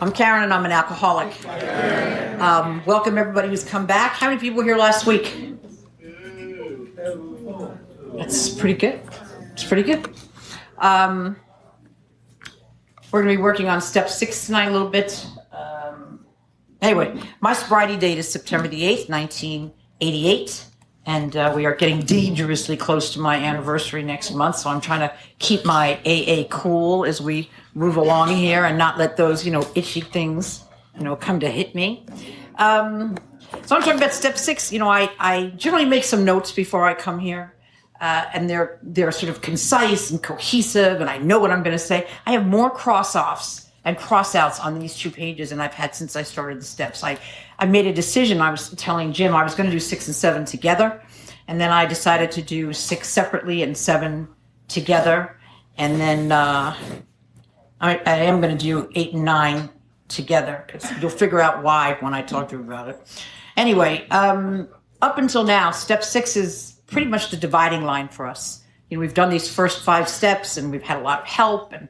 I'm Carin and I'm an alcoholic. Welcome everybody who's come back. How many people were here last week? That's pretty good. It's pretty good. We're going to be working on step 6 tonight a little bit. Anyway, my sobriety date is September the 8th, 1988. And we are getting dangerously close to my anniversary next month. So I'm trying to keep my AA cool as we move along here and not let those, itchy things, come to hit me. So I'm talking about step 6. I generally make some notes before I come here. And they're sort of concise and cohesive, and I know what I'm going to say. I have more cross-offs and cross-outs on these 2 pages than I've had since I started the steps. I made a decision. I was telling Jim I was going to do 6 and 7 together, and then I decided to do 6 separately and 7 together, and then I am going to do 8 and 9 together, because you'll figure out why when I talk to you about it. Anyway, up until now, step 6 is pretty much the dividing line for us. We've done these first 5 steps, and we've had a lot of help, and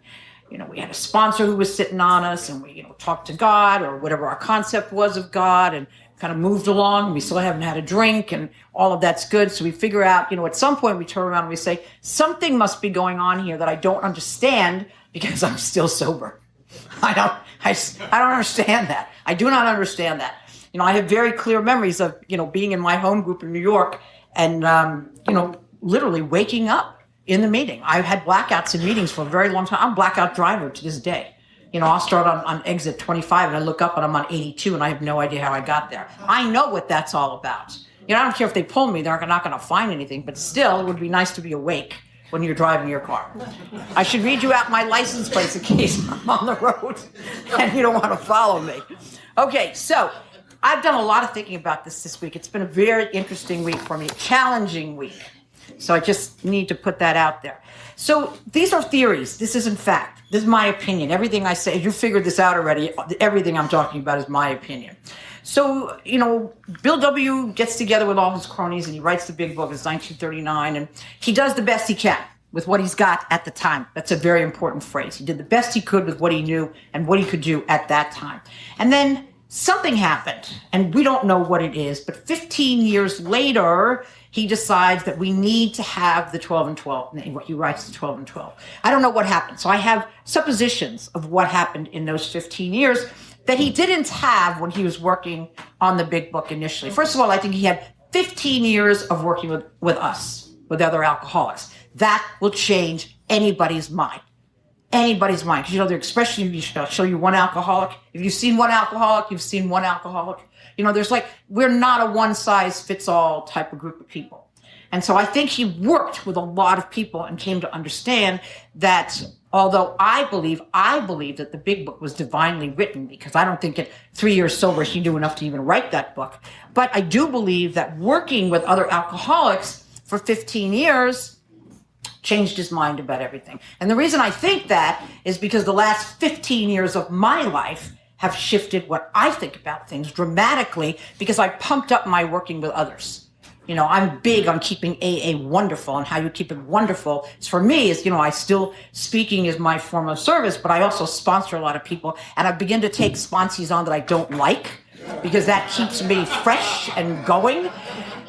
we had a sponsor who was sitting on us, and we talked to God or whatever our concept was of God, and kind of moved along. And we still haven't had a drink, and all of that's good. So we figure out, at some point we turn around and we say, something must be going on here that I don't understand because I'm still sober. I don't understand that. I do not understand that. I have very clear memories of, being in my home group in New York and, literally waking up in the meeting. I've had blackouts in meetings for a very long time. I'm a blackout driver to this day. I'll start on exit 25 and I look up and I'm on 82 and I have no idea how I got there. I know what that's all about. I don't care if they pull me, they're not going to find anything, but still it would be nice to be awake when you're driving your car. I should read you out my license plates in case I'm on the road and you don't want to follow me. Okay, so I've done a lot of thinking about this week. It's been a very interesting week for me, challenging week. So I just need to put that out there. So these are theories. This isn't fact. This is my opinion. Everything I say, you figured this out already. Everything I'm talking about is my opinion. So, Bill W. gets together with all his cronies and he writes the big book. It's 1939. And he does the best he can with what he's got at the time. That's a very important phrase. He did the best he could with what he knew and what he could do at that time. And then something happened, and we don't know what it is, but 15 years later, he decides that we need to have the 12 and 12. He writes the 12 and 12. I don't know what happened. So I have suppositions of what happened in those 15 years that he didn't have when he was working on the big book initially. First of all, I think he had 15 years of working with us, with other alcoholics. That will change anybody's mind. Anybody's mind. Because, the expression, I'll show you one alcoholic. If you've seen one alcoholic, you've seen one alcoholic. We're not a one-size-fits-all type of group of people. And so I think he worked with a lot of people and came to understand that although I believe that the big book was divinely written, because I don't think at 3 years sober he knew enough to even write that book. But I do believe that working with other alcoholics for 15 years changed his mind about everything. And the reason I think that is because the last 15 years of my life have shifted what I think about things dramatically because I pumped up my working with others. I'm big on keeping AA wonderful, and how you keep it wonderful is for me is, I still speaking is my form of service, but I also sponsor a lot of people, and I begin to take sponsees on that I don't like because that keeps me fresh and going.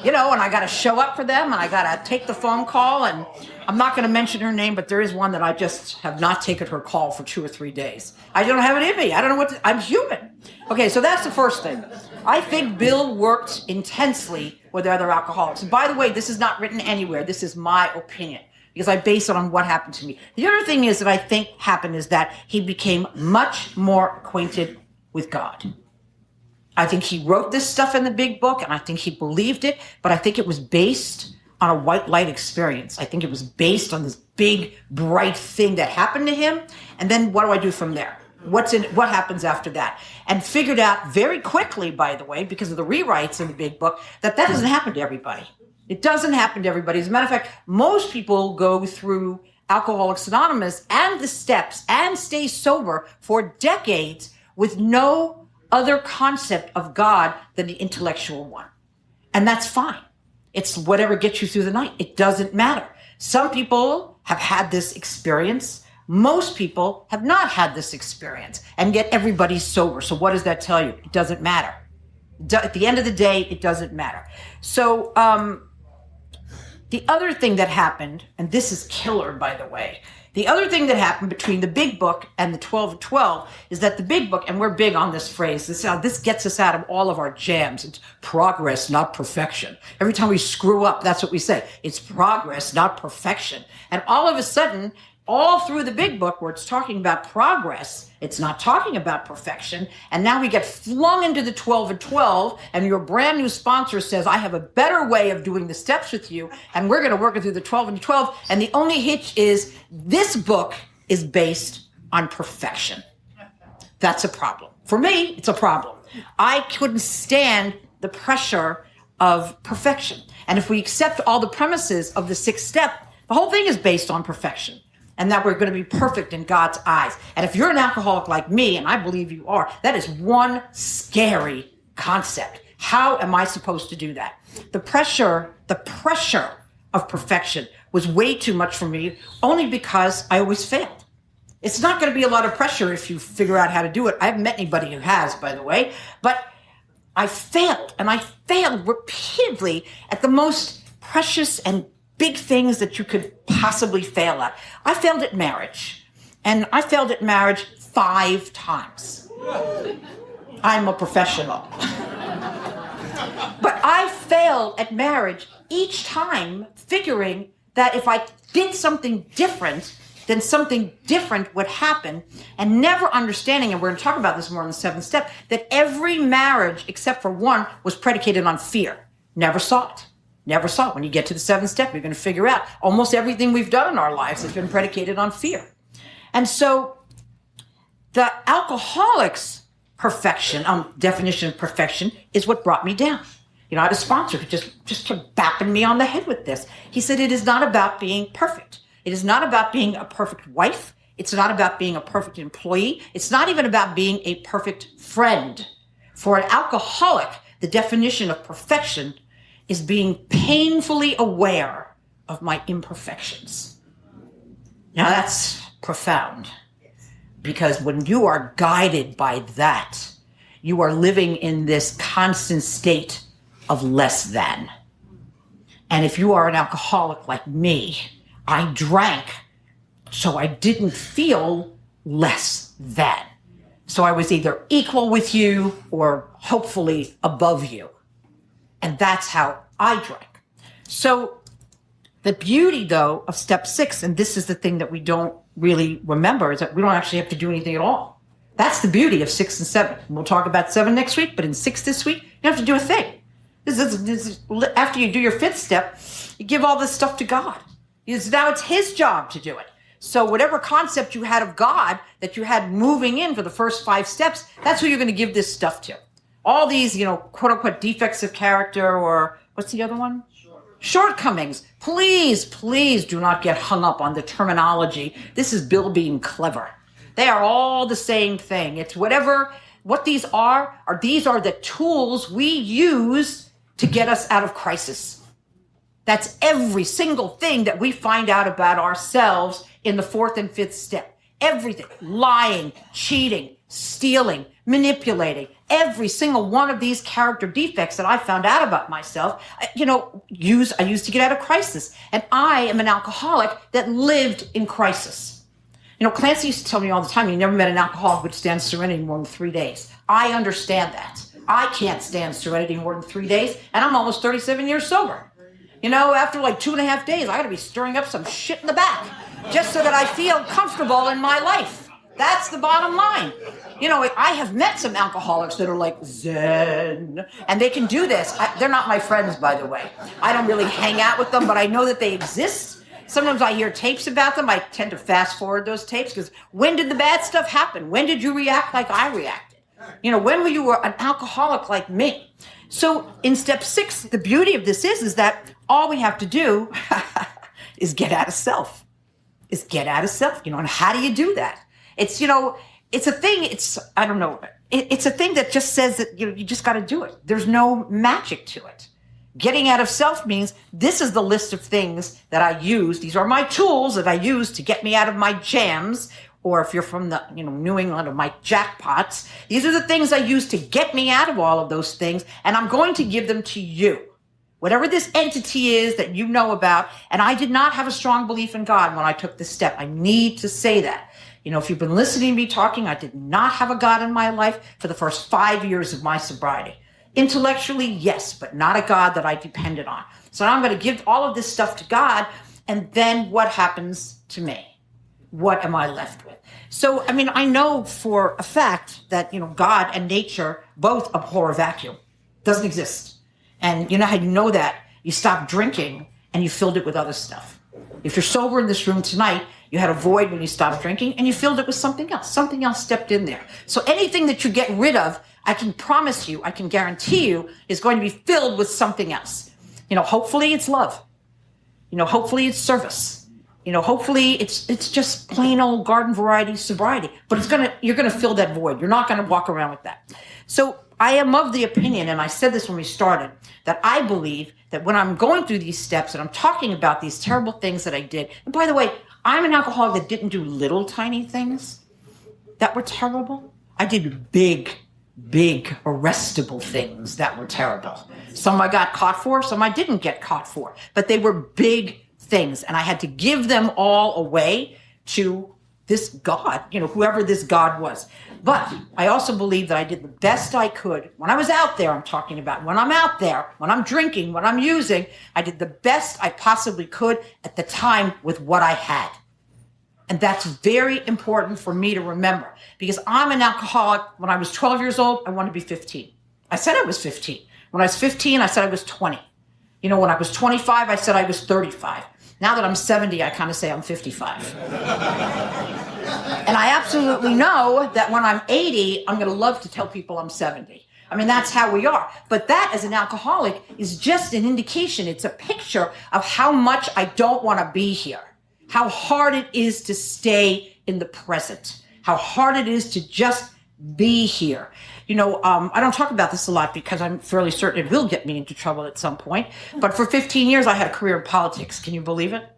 And I got to show up for them, and I got to take the phone call, and I'm not going to mention her name, but there is one that I just have not taken her call for 2 or 3 days. I don't have it in me. I don't know I'm human. Okay, so that's the first thing. I think Bill worked intensely with other alcoholics. And by the way, this is not written anywhere. This is my opinion because I base it on what happened to me. The other thing is that I think happened is that he became much more acquainted with God. I think he wrote this stuff in the big book, and I think he believed it, but I think it was based on a white light experience. I think it was based on this big, bright thing that happened to him, and then what do I do from there? What happens after that? And figured out very quickly, by the way, because of the rewrites in the big book, that doesn't happen to everybody. It doesn't happen to everybody. As a matter of fact, most people go through Alcoholics Anonymous and the steps and stay sober for decades with no other concept of God than the intellectual one. And that's fine. It's whatever gets you through the night. It doesn't matter. Some people have had this experience Most people have not had this experience, and yet everybody's sober. So what does that tell you? It doesn't matter. At the end of the day, it doesn't matter. So the other thing that happened, and this is killer, by the way, the other thing that happened between the big book and the 12 of 12 is that the big book, and we're big on this phrase, this gets us out of all of our jams. It's progress, not perfection. Every time we screw up, that's what we say. It's progress, not perfection. And all of a sudden, all through the big book where it's talking about progress, it's not talking about perfection. And now we get flung into the 12 and 12, and your brand new sponsor says, I have a better way of doing the steps with you, and we're going to work it through the 12 and 12. And the only hitch is this book is based on perfection. That's a problem. For me, it's a problem. I couldn't stand the pressure of perfection. And if we accept all the premises of the sixth step, the whole thing is based on perfection. And that we're going to be perfect in God's eyes. And if you're an alcoholic like me, and I believe you are, that is one scary concept. How am I supposed to do that? The pressure of perfection was way too much for me, only because I always failed. It's not going to be a lot of pressure if you figure out how to do it. I haven't met anybody who has, by the way, but I failed, and I failed repeatedly at the most precious and big things that you could possibly fail at. I failed at marriage, and I failed at marriage 5 times. I'm a professional. But I failed at marriage each time, figuring that if I did something different, then something different would happen, and never understanding, and we're going to talk about this more in the 7th step, that every marriage, except for one, was predicated on fear. Never saw it. Never saw it. When you get to the 7th step, you're going to figure out almost everything we've done in our lives has been predicated on fear. And so the alcoholic's definition of perfection is what brought me down. You know, I had a sponsor who just kept bapping me on the head with this. He said, it is not about being perfect. It is not about being a perfect wife. It's not about being a perfect employee. It's not even about being a perfect friend. For an alcoholic, the definition of perfection is being painfully aware of my imperfections. Now that's profound, because when you are guided by that, you are living in this constant state of less than. And if you are an alcoholic like me, I drank so I didn't feel less than. So I was either equal with you or hopefully above you. And that's how I drank. So the beauty, though, of step 6, and this is the thing that we don't really remember, is that we don't actually have to do anything at all. That's the beauty of 6 and 7. And we'll talk about 7 next week, but in 6 this week, you don't have to do a thing. After you do your 5th step, you give all this stuff to God. Now it's his job to do it. So whatever concept you had of God that you had moving in for the first 5 steps, that's who you're going to give this stuff to. All these, quote unquote defects of character, or what's the other one? Shortcomings. Please do not get hung up on the terminology. This is Bill being clever. They are all the same thing. It's what these are the tools we use to get us out of crisis. That's every single thing that we find out about ourselves in the 4th and 5th step. Everything. Lying, cheating, stealing, manipulating. Every single one of these character defects that I found out about myself, I used to get out of crisis. And I am an alcoholic that lived in crisis. Clancy used to tell me all the time, he never met an alcoholic who would stand serenity more than 3 days. I understand that. I can't stand serenity more than 3 days, and I'm almost 37 years sober. After like 2.5 days, I got to be stirring up some shit in the back just so that I feel comfortable in my life. That's the bottom line. I have met some alcoholics that are like Zen, and they can do this. They're not my friends, by the way. I don't really hang out with them, but I know that they exist. Sometimes I hear tapes about them. I tend to fast forward those tapes, because when did the bad stuff happen? When did you react like I reacted? When were you an alcoholic like me? So in step 6, the beauty of this is that all we have to do is get out of self. And how do you do that? It's a thing. I don't know. It's a thing that just says that you just got to do it. There's no magic to it. Getting out of self means this is the list of things that I use. These are my tools that I use to get me out of my jams. Or if you're from the, New England, of my jackpots, these are the things I use to get me out of all of those things. And I'm going to give them to you. Whatever this entity is that you know about. And I did not have a strong belief in God when I took this step. I need to say that. If you've been listening to me talking, I did not have a God in my life for the first 5 years of my sobriety. Intellectually, yes, but not a God that I depended on. So now I'm going to give all of this stuff to God. And then what happens to me? What am I left with? So, I know for a fact that, God and nature both abhor a vacuum. Doesn't exist. And you know how you know that? You stopped drinking and you filled it with other stuff. If you're sober in this room tonight, you had a void when you stopped drinking and you filled it with something else. Something else stepped in there. So anything that you get rid of, I can promise you, I can guarantee you, is going to be filled with something else. Hopefully it's love. Hopefully it's service. Hopefully it's just plain old garden variety sobriety. But you're gonna fill that void. You're not gonna walk around with that. So I am of the opinion, and I said this when we started, that I believe that when I'm going through these steps and I'm talking about these terrible things that I did, and by the way, I'm an alcoholic that didn't do little tiny things that were terrible. I did big arrestable things that were terrible. Some I got caught for, some I didn't get caught for, but they were big things. And I had to give them all away to this God, whoever this God was. But I also believe that I did the best I could when I was out there. I'm talking about when I'm out there, when I'm drinking, when I'm using, I did the best I possibly could at the time with what I had. And that's very important for me to remember, because I'm an alcoholic. When I was 12 years old, I wanted to be 15. I said I was 15. When I was 15, I said I was 20. When I was 25, I said I was 35. Now that I'm 70, I kind of say I'm 55. And I absolutely know that when I'm 80, I'm going to love to tell people I'm 70. That's how we are. But that, as an alcoholic, is just an indication. It's a picture of how much I don't want to be here. How hard it is to stay in the present. How hard it is to just be here. I don't talk about this a lot because I'm fairly certain it will get me into trouble at some point. But for 15 years, I had a career in politics. Can you believe it?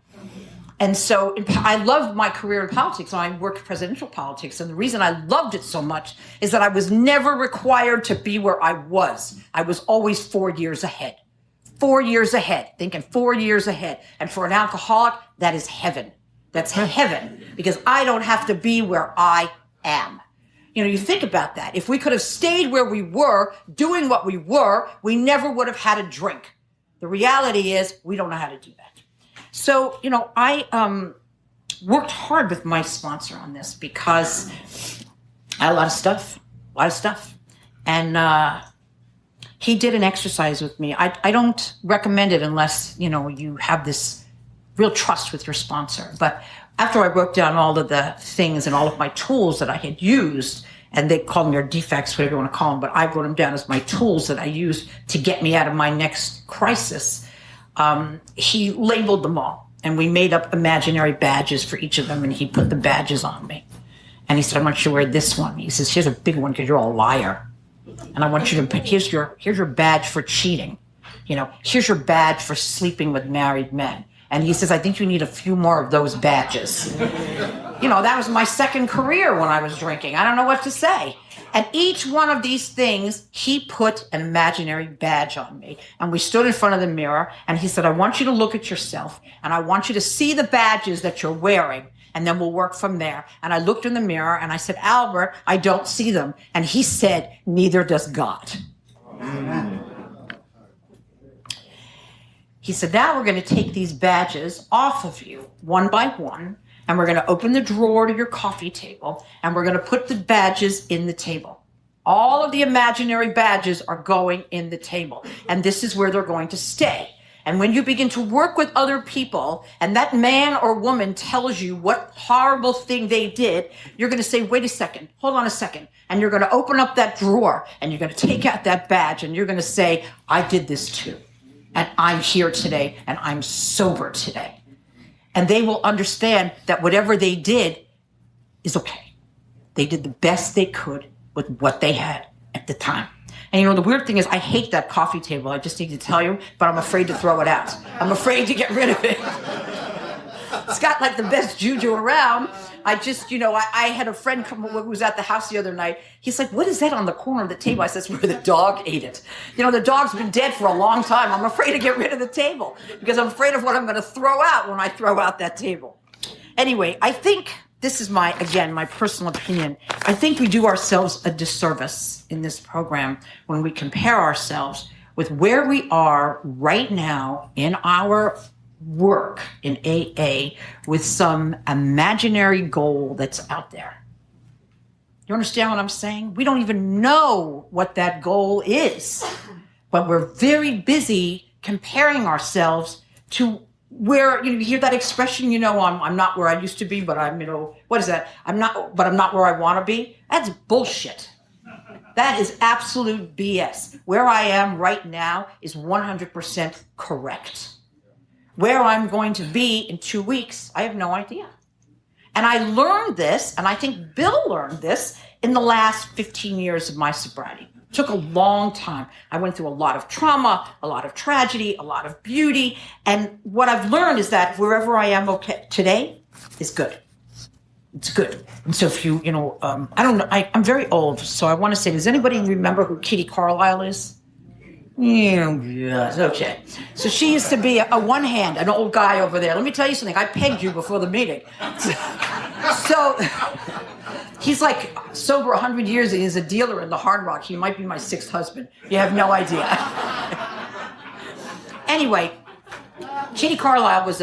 And so I loved my career in politics. And I worked presidential politics. And the reason I loved it so much is that I was never required to be where I was. I was always 4 years ahead. 4 years ahead, thinking 4 years ahead. And for an alcoholic, that is heaven. That's heaven, because I don't have to be where I am. You think about that. If we could have stayed where we were, doing what we were, we never would have had a drink. The reality is we don't know how to do that. So, I worked hard with my sponsor on this because I had a lot of stuff. And he did an exercise with me. I don't recommend it unless, you have this real trust with your sponsor. But after I wrote down all of the things and all of my tools that I had used, and they called them their defects, whatever you want to call them, but I wrote them down as my tools that I used to get me out of my next crisis, he labeled them all. And we made up imaginary badges for each of them, and he put the badges on me. And he said, I want you to wear this one. He says, here's a big one because you're a liar. And I want you to put, here's your badge for cheating. Here's your badge for sleeping with married men. And he says, I think you need a few more of those badges. That was my second career when I was drinking. I don't know what to say. And each one of these things, he put an imaginary badge on me. And we stood in front of the mirror, and he said, I want you to look at yourself, and I want you to see the badges that you're wearing, and then we'll work from there. And I looked in the mirror, and I said, Albert, I don't see them. And he said, neither does God. Amen. He said, now we're going to take these badges off of you one by one, and we're going to open the drawer to your coffee table, and we're going to put the badges in the table. All of the imaginary badges are going in the table, and this is where they're going to stay. And when you begin to work with other people, and that man or woman tells you what horrible thing they did, you're going to say, wait a second, hold on a second. And you're going to open up that drawer, and you're going to take out that badge, and you're going to say, I did this too. And I'm here today, and I'm sober today. And they will understand that whatever they did is okay. They did the best they could with what they had at the time. And the weird thing is I hate that coffee table. I just need to tell you, but I'm afraid to throw it out. I'm afraid to get rid of it. It's got like the best juju around. I just, I had a friend come who was at the house the other night. He's like, what is that on the corner of the table? I said, it's where the dog ate it. The dog's been dead for a long time. I'm afraid to get rid of the table because I'm afraid of what I'm going to throw out when I throw out that table. Anyway, I think this is my personal opinion. I think we do ourselves a disservice in this program when we compare ourselves with where we are right now in our work in AA with some imaginary goal that's out there. You understand what I'm saying? We don't even know what that goal is, but we're very busy comparing ourselves to where, you hear that expression, I'm not where I used to be, but I'm, what is that? I'm not where I want to be. That's bullshit. That is absolute BS. Where I am right now is 100% correct. Where I'm going to be in 2 weeks, I have no idea. And I learned this, and I think Bill learned this in the last 15 years of my sobriety. It took a long time. I went through a lot of trauma, a lot of tragedy, a lot of beauty. And what I've learned is that wherever I am today is good. It's good. And so if you, I don't know, I'm very old, so I want to say, does anybody remember who Kitty Carlisle is? Yes, okay. So she used to be a one-hand, an old guy over there. Let me tell you something. I pegged you before the meeting. So he's like sober 100 years and he's a dealer in the Hard Rock. He might be my sixth husband. You have no idea. Anyway, Kitty Carlisle was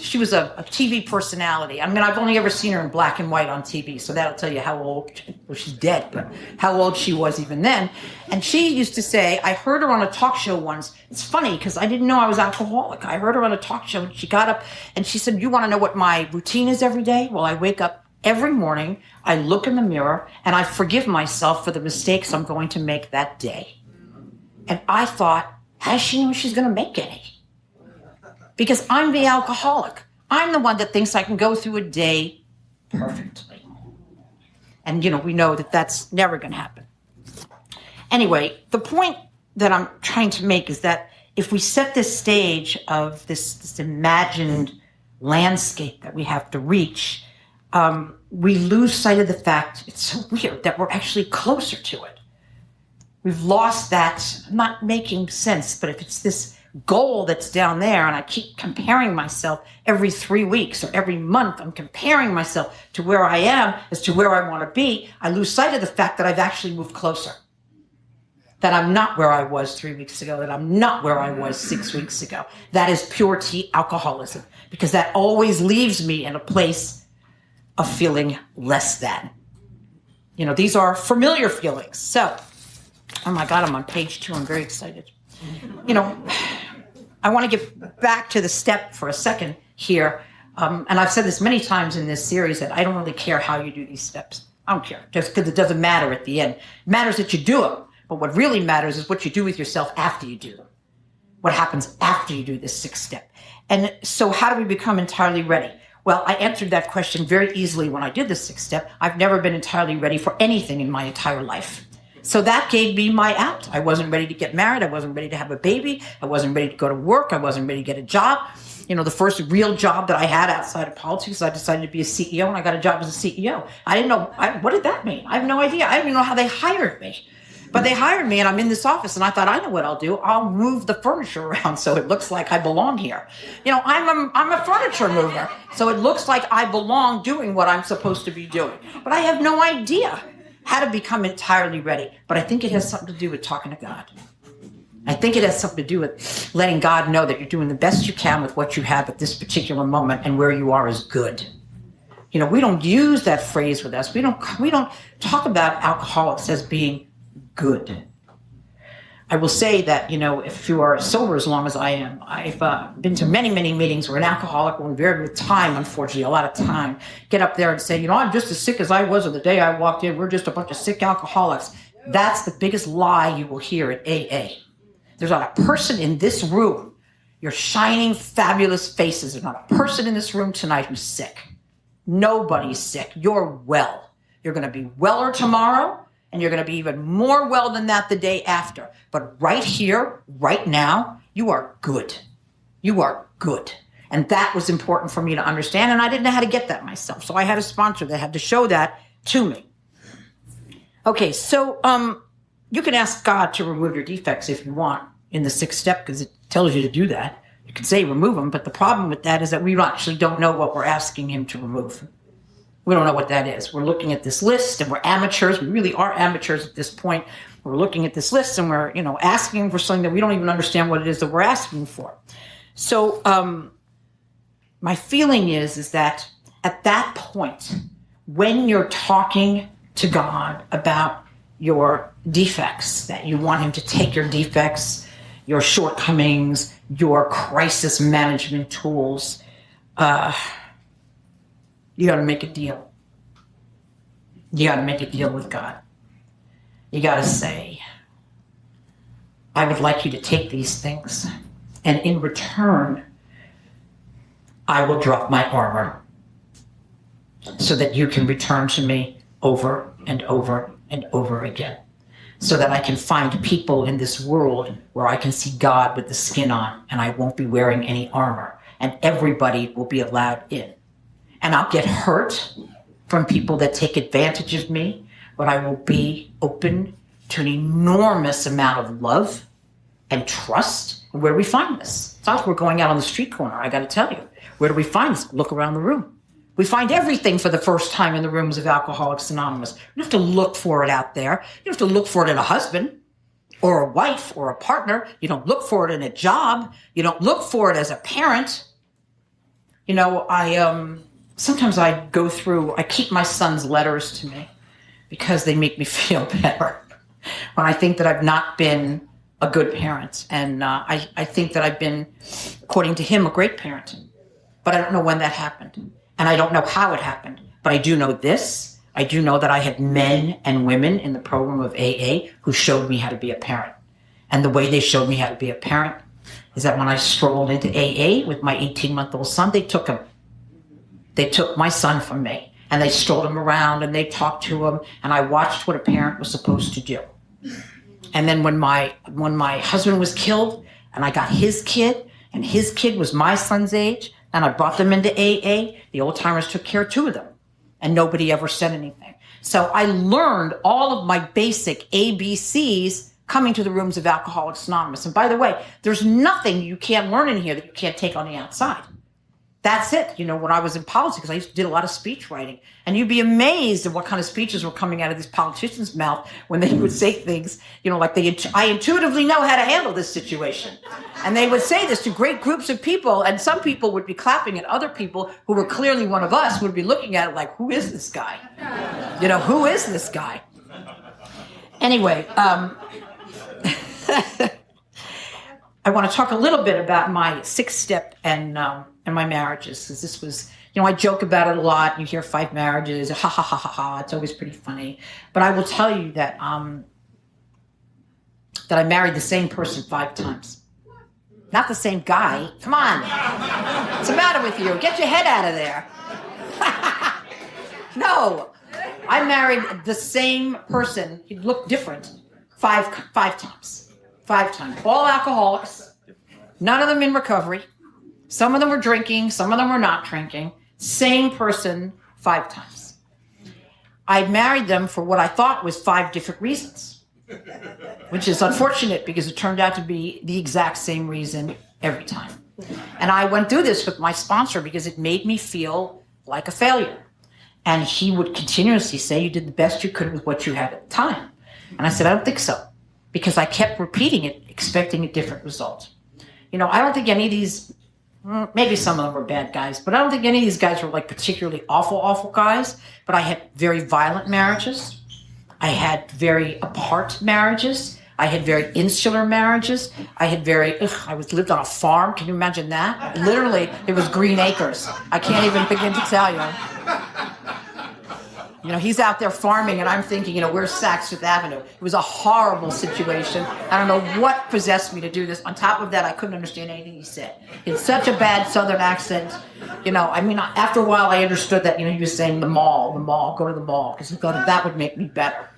she was a TV personality. I mean, I've only ever seen her in black and white on TV, so that'll tell you how old, well, she's dead, but how old she was even then. And she used to say, I heard her on a talk show once. It's funny because I didn't know I was alcoholic. I heard her on a talk show and she got up and she said, you want to know what my routine is every day? Well, I wake up every morning, I look in the mirror, and I forgive myself for the mistakes I'm going to make that day. And I thought, how does she know she's going to make any? Because I'm the alcoholic. I'm the one that thinks I can go through a day perfectly. And, we know that that's never going to happen. Anyway, the point that I'm trying to make is that if we set this stage of this imagined landscape that we have to reach, we lose sight of the fact, it's so weird, that we're actually closer to it. We've lost that, not making sense, but if it's this goal that's down there and I keep comparing myself every 3 weeks or every month, I'm comparing myself to where I am as to where I want to be, I lose sight of the fact that I've actually moved closer. That I'm not where I was 3 weeks ago, that I'm not where I was 6 weeks ago. That is pure T alcoholism, because that always leaves me in a place of feeling less than. These are familiar feelings. So, oh my God, I'm on page 2. I'm very excited. I want to get back to the step for a second here. And I've said this many times in this series that I don't really care how you do these steps. I don't care, just because it doesn't matter at the end. It matters that you do them. But what really matters is what you do with yourself after you do them. What happens after you do this 6th step. And so how do we become entirely ready? Well, I answered that question very easily when I did the 6th step. I've never been entirely ready for anything in my entire life. So that gave me my out. I wasn't ready to get married. I wasn't ready to have a baby. I wasn't ready to go to work. I wasn't ready to get a job. The first real job that I had outside of politics, I decided to be a CEO, and I got a job as a CEO. I didn't know, what did that mean? I have no idea. I didn't even know how they hired me. But they hired me, and I'm in this office, and I thought, I know what I'll do. I'll move the furniture around so it looks like I belong here. I'm a furniture mover, so it looks like I belong doing what I'm supposed to be doing. But I have no idea how to become entirely ready. But I think it has something to do with talking to God. I think it has something to do with letting God know that you're doing the best you can with what you have at this particular moment, and where you are is good. We don't use that phrase with us. We don't talk about alcoholics as being good. I will say that, if you are sober as long as I am, I've been to many, many meetings where an alcoholic will invariably with time, unfortunately, a lot of time, get up there and say, I'm just as sick as I was on the day I walked in. We're just a bunch of sick alcoholics. That's the biggest lie you will hear at AA. There's not a person in this room, your shining, fabulous faces, there's not a person in this room tonight who's sick. Nobody's sick. You're well. You're going to be weller tomorrow, and you're going to be even more well than that the day after. But right here, right now, you are good. You are good. And that was important for me to understand, and I didn't know how to get that myself. So I had a sponsor that had to show that to me. Okay, so you can ask God to remove your defects if you want in the 6th step, because it tells you to do that. You can say remove them, but the problem with that is that we actually don't know what we're asking him to remove. We don't know what that is. We're looking at this list, and we're amateurs. We really are amateurs at this point. We're looking at this list, and we're asking for something that we don't even understand what it is that we're asking for. So my feeling is that at that point, when you're talking to God about your defects, that you want him to take your defects, your shortcomings, your crisis management tools, you got to make a deal. You got to make a deal with God. You got to say, I would like you to take these things, and in return, I will drop my armor so that you can return to me over and over and over again, so that I can find people in this world where I can see God with the skin on, and I won't be wearing any armor, and everybody will be allowed in. And I'll get hurt from people that take advantage of me, but I will be open to an enormous amount of love and trust. Where do we find this? It's not like we're going out on the street corner, I got to tell you. Where do we find this? Look around the room. We find everything for the first time in the rooms of Alcoholics Anonymous. You don't have to look for it out there. You don't have to look for it in a husband or a wife or a partner. You don't look for it in a job. You don't look for it as a parent. Sometimes I keep my son's letters to me because they make me feel better when I think that I've not been a good parent. And I think that I've been, according to him, a great parent. But I don't know when that happened. And I don't know how it happened. But I do know this. I do know that I had men and women in the program of AA who showed me how to be a parent. And the way they showed me how to be a parent is that when I strolled into AA with my 18-month-old son, they took him. They took my son from me, and they strolled him around, and they talked to him, and I watched what a parent was supposed to do. And then when my husband was killed, and I got his kid, and his kid was my son's age, and I brought them into AA, the old timers took care of 2 of them, and nobody ever said anything. So I learned all of my basic ABCs coming to the rooms of Alcoholics Anonymous. And by the way, there's nothing you can't learn in here that you can't take on the outside. That's it. When I was in politics, I did a lot of speech writing, and you'd be amazed at what kind of speeches were coming out of these politicians' mouth when they would say things, like I intuitively know how to handle this situation. And they would say this to great groups of people, and some people would be clapping, and other people who were clearly one of us would be looking at it like, who is this guy? Who is this guy? Anyway, I want to talk a little bit about my 6th step and my marriages, because this was, I joke about it a lot. You hear 5 marriages, ha ha ha ha ha. It's always pretty funny. But I will tell you that that I married the same person 5 times. Not the same guy. Come on. What's the matter with you? Get your head out of there. No. I married the same person. He looked different 5 times. 5 times. All alcoholics. None of them in recovery. Some of them were drinking. Some of them were not drinking. Same person 5 times. I married them for what I thought was 5 different reasons, which is unfortunate because it turned out to be the exact same reason every time. And I went through this with my sponsor because it made me feel like a failure. And he would continuously say, you did the best you could with what you had at the time. And I said, I don't think so, because I kept repeating it, expecting a different result. I don't think any of these, maybe some of them were bad guys, but I don't think any of these guys were like particularly awful guys. But I had very violent marriages. I had very apart marriages. I had very insular marriages. I had lived on a farm. Can you imagine that? Literally, it was green acres. I can't even begin to tell you. He's out there farming, and I'm thinking, where's Saks Fifth Avenue? It was a horrible situation. I don't know what possessed me to do this. On top of that, I couldn't understand anything he said. He had such a bad Southern accent. After a while, I understood that, he was saying the mall, go to the mall, because he thought that would make me better.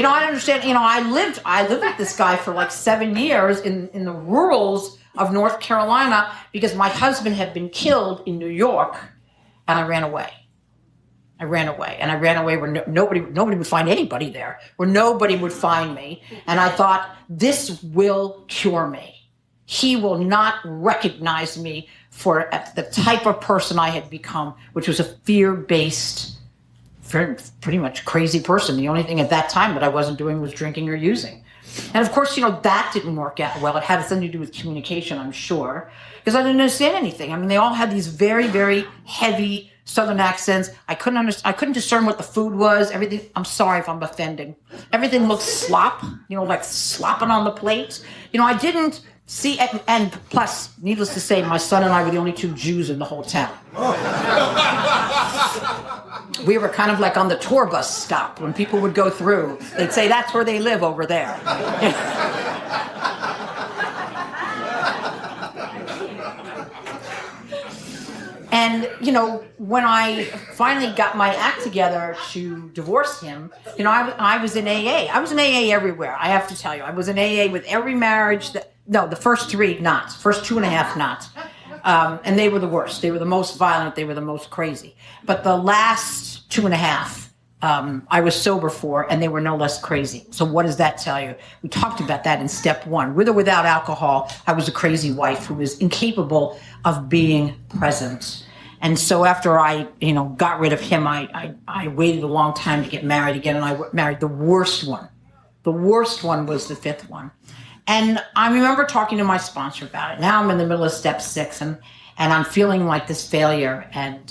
I understand. I lived with this guy for like 7 years in the rurals of North Carolina because my husband had been killed in New York, and I ran away. And I ran away where nobody would find anybody there, where nobody would find me. And I thought, this will cure me. He will not recognize me for the type of person I had become, which was a fear-based, pretty much crazy person. The only thing at that time that I wasn't doing was drinking or using. And of course, that didn't work out well. It had something to do with communication, I'm sure, because I didn't understand anything. I mean, they all had these very, very heavy Southern accents. I couldn't discern what the food was. Everything. I'm sorry if I'm offending. Everything looked slop. Like slopping on the plate. I didn't see. And plus, needless to say, my son and I were the only 2 Jews in the whole town. We were kind of like on the tour bus stop. When people would go through, they'd say, "That's where they live over there." And, when I finally got my act together to divorce him, I was in AA. I was in AA everywhere, I have to tell you. I was in AA with every marriage the first 3 not. First 2.5 not. And they were the worst. They were the most violent. They were the most crazy. But the last 2.5, I was sober for, and they were no less crazy. So what does that tell you? We talked about that in step 1. With or without alcohol, I was a crazy wife who was incapable of being present. And so after I, got rid of him, I waited a long time to get married again, and I married the worst one. The worst one was the 5th one. And I remember talking to my sponsor about it. Now I'm in the middle of step 6, and I'm feeling like this failure. And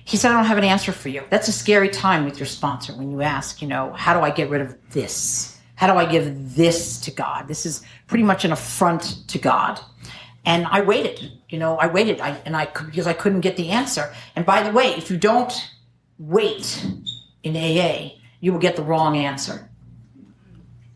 he said, "I don't have an answer for you." That's a scary time with your sponsor when you ask, how do I get rid of this? How do I give this to God? This is pretty much an affront to God. And I waited, because I couldn't get the answer. And by the way, if you don't wait in AA, you will get the wrong answer.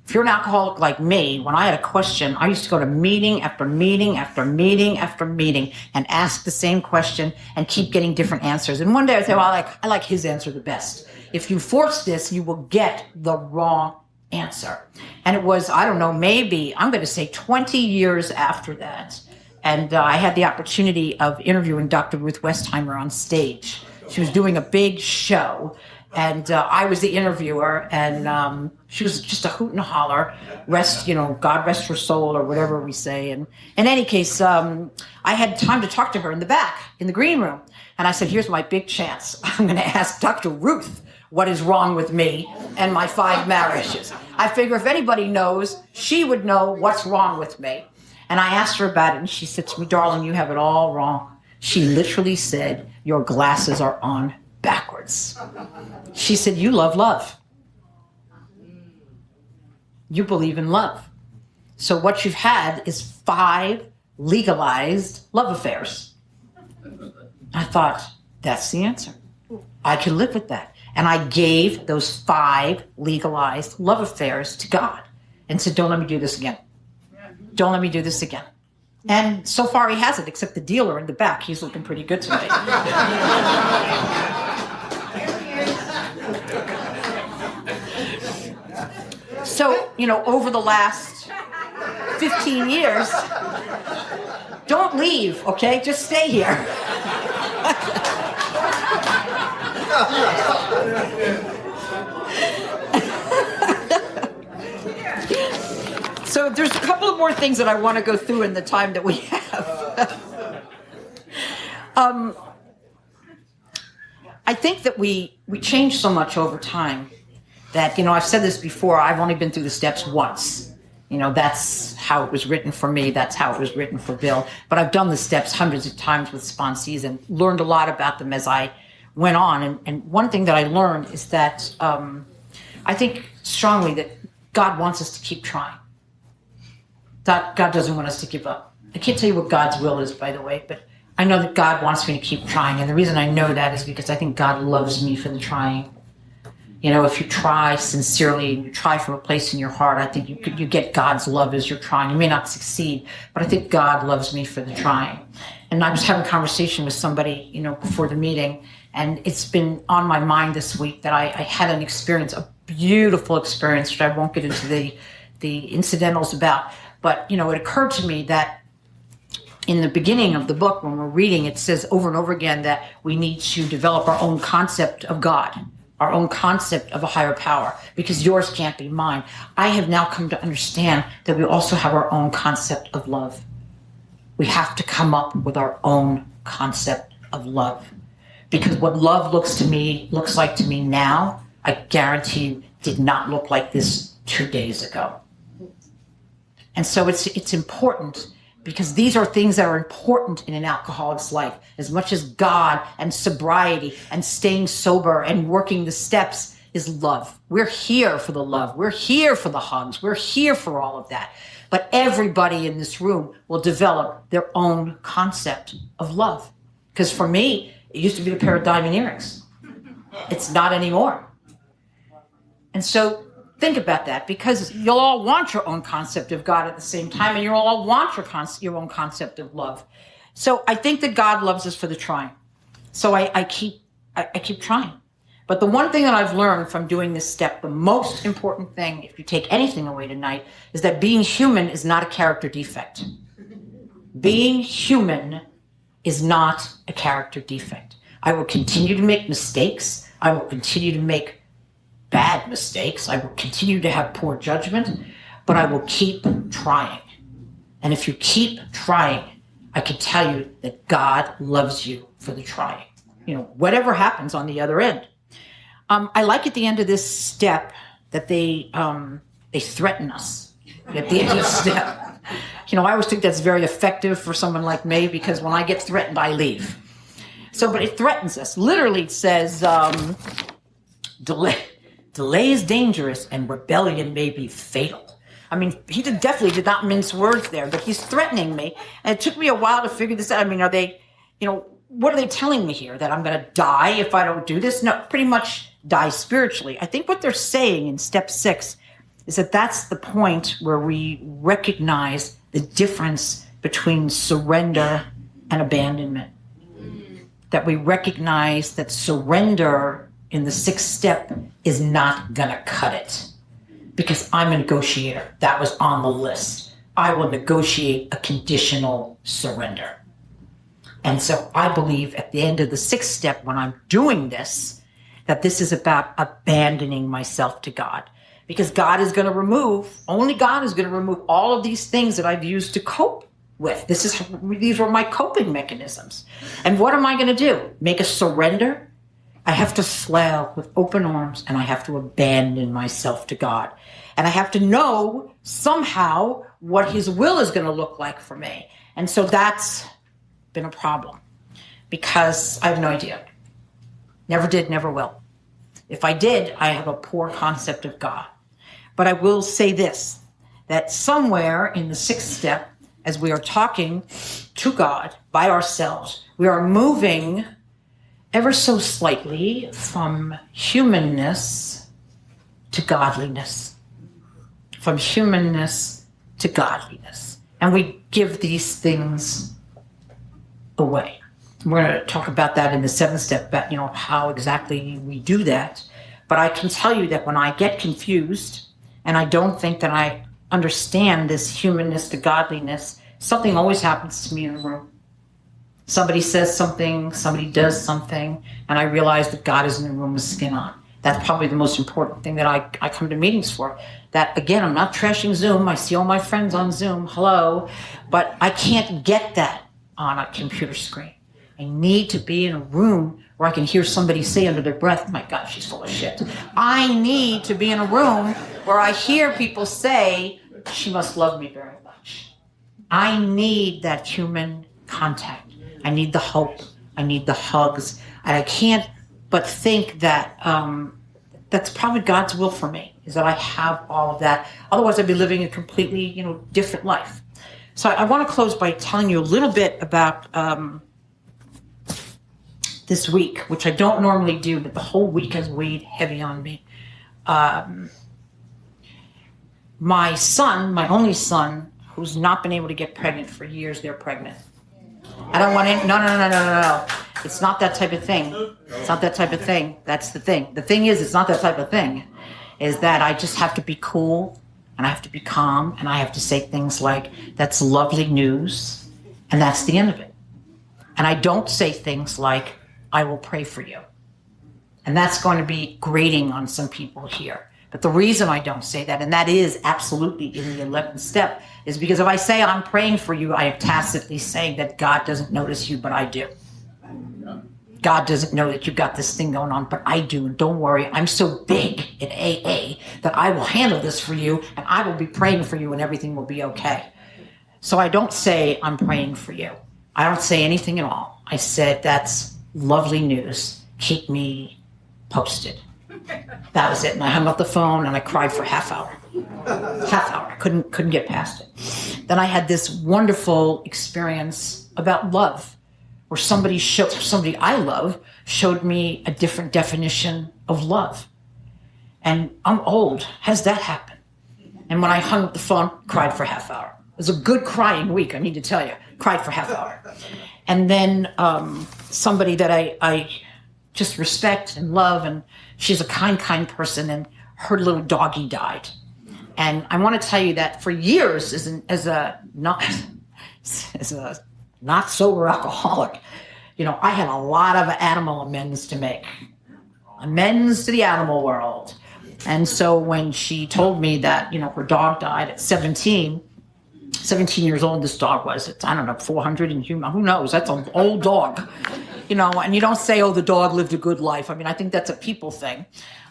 If you're an alcoholic like me, when I had a question, I used to go to meeting after meeting after meeting after meeting and ask the same question and keep getting different answers. And one day I'd say, well, I like his answer the best. If you force this, you will get the wrong answer. And it was, I don't know, maybe, I'm going to say 20 years after that. And I had the opportunity of interviewing Dr. Ruth Westheimer on stage. She was doing a big show, and I was the interviewer, and she was just a hoot and a holler. God rest her soul, or whatever we say. And in any case, I had time to talk to her in the back, in the green room. And I said, here's my big chance. I'm going to ask Dr. Ruth what is wrong with me and my 5 marriages. I figure if anybody knows, she would know what's wrong with me. And I asked her about it, and she said to me, "Darling, you have it all wrong." She literally said, "Your glasses are on backwards." She said, "You love love. You believe in love. So what you've had is 5 legalized love affairs." I thought, that's the answer. I can live with that. And I gave those 5 legalized love affairs to God and said, "Don't let me do this again. Don't let me do this again." And so far he hasn't, except the dealer in the back. He's looking pretty good today. So, over the last 15 years, don't leave, okay? Just stay here. So there's a couple of more things that I want to go through in the time that we have. I think that we change so much over time that, I've said this before, I've only been through the steps once. That's how it was written for me. That's how it was written for Bill. But I've done the steps hundreds of times with sponsees and learned a lot about them as I went on. And one thing that I learned is that I think strongly that God wants us to keep trying. God doesn't want us to give up. I can't tell you what God's will is, by the way, but I know that God wants me to keep trying. And the reason I know that is because I think God loves me for the trying. If you try sincerely and you try from a place in your heart, I think you get God's love as you're trying. You may not succeed, but I think God loves me for the trying. And I was having a conversation with somebody, before the meeting, and it's been on my mind this week that I had an experience, a beautiful experience, which I won't get into the incidentals about. But, it occurred to me that in the beginning of the book, when we're reading, it says over and over again that we need to develop our own concept of God, our own concept of a higher power, because yours can't be mine. I have now come to understand that we also have our own concept of love. We have to come up with our own concept of love. Because what love looks like to me now, I guarantee you did not look like this 2 days ago. And so it's important, because these are things that are important in an alcoholic's life, as much as God and sobriety and staying sober and working the steps is love. We're here for the love. We're here for the hugs. We're here for all of that. But everybody in this room will develop their own concept of love. Because for me, it used to be a pair of diamond earrings. It's not anymore. And so think about that, because you'll all want your own concept of God at the same time, and you'll all want your own concept of love. So I think that God loves us for the trying. So I keep trying. But the one thing that I've learned from doing this step, the most important thing, if you take anything away tonight, is that being human is not a character defect. Being human is not a character defect. I will continue to make mistakes. I will continue to make bad mistakes. I will continue to have poor judgment, but I will keep trying. And if you keep trying, I can tell you that God loves you for the trying. Whatever happens on the other end. I like at the end of this step that they threaten us at the end of the step. I always think that's very effective for someone like me, because when I get threatened, I leave. But it threatens us. Literally, it says, delay is dangerous and rebellion may be fatal. I mean, he definitely did not mince words there, but he's threatening me. And it took me a while to figure this out. I mean, are they, what are they telling me here? That I'm going to die if I don't do this? No, pretty much die spiritually. I think what they're saying in step 6 is that that's the point where we recognize the difference between surrender and abandonment. That we recognize that surrender in the 6th step is not going to cut it. Because I'm a negotiator. That was on the list. I will negotiate a conditional surrender. And so I believe at the end of the 6th step, when I'm doing this, that this is about abandoning myself to God. Because God is going to only God is going to remove all of these things that I've used to cope with. These were my coping mechanisms. And what am I going to do? Make a surrender? I have to flail with open arms, and I have to abandon myself to God. And I have to know somehow what his will is going to look like for me. And so that's been a problem, because I have no idea. Never did, never will. If I did, I have a poor concept of God. But I will say this, that somewhere in the 6th step, as we are talking to God by ourselves, we are moving ever so slightly from humanness to godliness. From humanness to godliness. And we give these things away. We're going to talk about that in the 7th step, about, how exactly we do that. But I can tell you that when I get confused and I don't think that I understand this humanness to godliness, something always happens to me in the room. Somebody says something, somebody does something, and I realize that God is in the room with skin on. That's probably the most important thing that I come to meetings for. That, again, I'm not trashing Zoom. I see all my friends on Zoom. Hello. But I can't get that on a computer screen. I need to be in a room where I can hear somebody say under their breath, my God, she's full of shit. I need to be in a room where I hear people say, she must love me very much. I need that human contact. I need the hope. I need the hugs. And I can't but think that that's probably God's will for me, is that I have all of that. Otherwise, I'd be living a completely, different life. So I want to close by telling you a little bit about this week, which I don't normally do, but the whole week has weighed heavy on me. My son, my only son, who's not been able to get pregnant for years, they're pregnant. I don't want to, no. It's not that type of thing. It's not that type of thing. That's the thing. The thing is, it's not that type of thing. is that I just have to be cool and I have to be calm and I have to say things like, that's lovely news, and that's the end of it. And I don't say things like, I will pray for you. And that's going to be grating on some people here. But the reason I don't say that, and that is absolutely in the 11th step, is because if I say I'm praying for you, I am tacitly saying that God doesn't notice you, but I do. God doesn't know that you've got this thing going on, but I do. And don't worry, I'm so big in AA that I will handle this for you, and I will be praying for you, and everything will be okay. So I don't say I'm praying for you. I don't say anything at all. I said, that's lovely news. Keep me posted. That was it. And I hung up the phone and I cried for half hour. I couldn't get past it. Then I had this wonderful experience about love, where somebody I love showed me a different definition of love. And I'm old. Has that happened? And when I hung up the phone, cried for half hour. It was a good crying week, I need to tell you. Cried for half hour. And then somebody that I just respect and love, and she's a kind person, and her little doggy died. And I want to tell you that for years, as a not sober alcoholic, I had a lot of animal amends to make. Amends to the animal world. And so when she told me that, her dog died at 17 years old, this dog was, I don't know, 400 and who knows? That's an old dog. And you don't say, oh, the dog lived a good life. I mean, I think that's a people thing.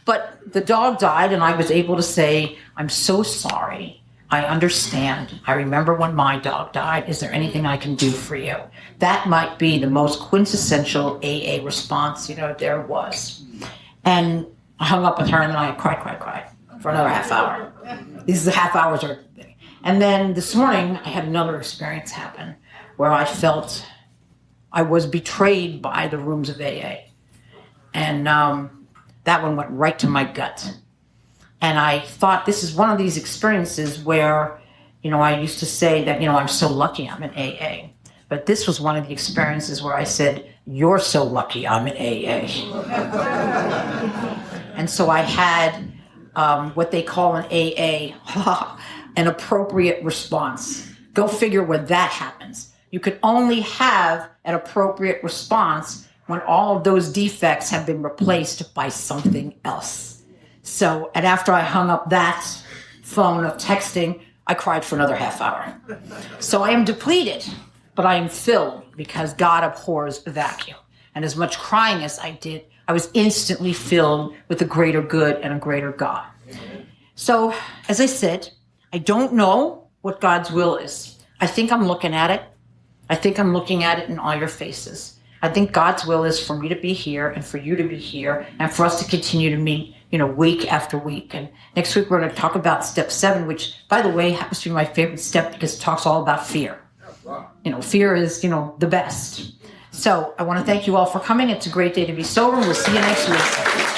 But the dog died, and I was able to say, I'm so sorry. I understand. I remember when my dog died. Is there anything I can do for you? That might be the most quintessential AA response, there was. And I hung up with her, and then I cried for another half hour. These half hours are... And then this morning, I had another experience happen where I felt I was betrayed by the rooms of AA. And that one went right to my gut. And I thought, this is one of these experiences where, I used to say that, I'm so lucky I'm in AA. But this was one of the experiences where I said, you're so lucky I'm in AA. And so I had what they call in AA, an appropriate response. Go figure where that happens. You can only have an appropriate response when all of those defects have been replaced by something else. So, and after I hung up that phone of texting, I cried for another half hour. So I am depleted, but I am filled, because God abhors a vacuum. And as much crying as I did, I was instantly filled with a greater good and a greater God. So, as I said, I don't know what God's will is. I think I'm looking at it. I think I'm looking at it in all your faces. I think God's will is for me to be here and for you to be here and for us to continue to meet, week after week. And next week we're going to talk about step 7, which, by the way, happens to be my favorite step because it talks all about fear. Fear is, the best. So I want to thank you all for coming. It's a great day to be sober. We'll see you next week.